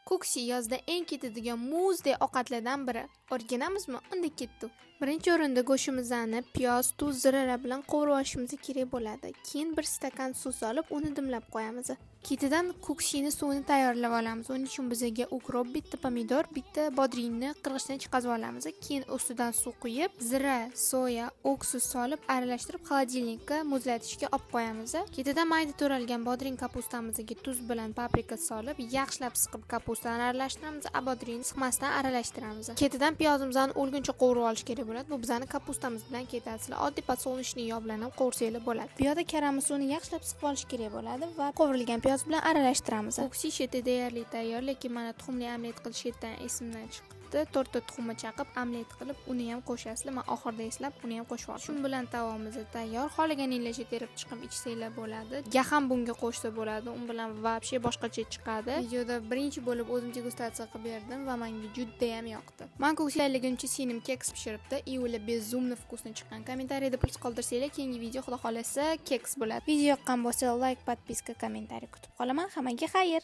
Ko'ksi yozda eng ketadigan muzdek ovqatlardan biri. O'rganamizmi? Unda ketdi. Birinchi o'rinda go'shtimizni piyoz, tuz, zira bilan qovurib olishimiz kerak bo'ladi. Keyin bir stakan suv solib, uni dimlab qo'yamiz. Ketidan ko'ksini suvini tayyorlab olamiz. Uning uchun bizga ukrop, bitta pomidor, bitta bodringni qirg'ichdan chiqarib olamiz. Keyin ustidan suv quyib, zira, soya, oksus solib aralashtirib xolodilnikka muzlatishga olib qo'yamiz. Ketidan mayda to'ralgan bodring kapustamizga tuz bilan paprika solib, yaxshilab siqib kapustani aralashtiramiz, bodringni siqmasdan aralashtiramiz. Ketidan piyozimizni o'lguncha qovurib olish kerak bo'ladi. Bu bizani kapustamiz bilan ketadi. Sizlar oddiy podsolnechniy yog' bilan ham qovursanglar bo'ladi. Bu yerda karamsuni yaxshilab siqib olish kerak bo'ladi va qovurilgan piyoz bilan aralashtiramiz. Ko'ksi sheti deyarli tayyor, lekin mana tuxumli omlet qilish shetidan esimdan chiqdi. 4 ta tuxumni chaqib omlet qilib, uni ham qo'shasizlar. Men oxirida eslab, uni ham qo'shib oldim. Shu bilan taomimiz tayyor. Xohlaganingizcha terib chiqib ichsanglar bo'ladi. Ham bunga qo'shsa bo'ladi. U bilan vobshe boshqacha chiqadi. Videoda birinchi bo'lib o'zim degustatsiya qilib berdim va menga juda ham yoqdi. Men ko'ksilaligimcha singlim keks pishiribdi. Iyula bezumno vkusni chiqqan. Kommentariyada pul qoldirsanglar, keyingi video xudo xolasa keks bo'ladi. Video yoqqan bo'lsa, like, podpiska, kommentariy kutib qolaman. Hammaga xayr.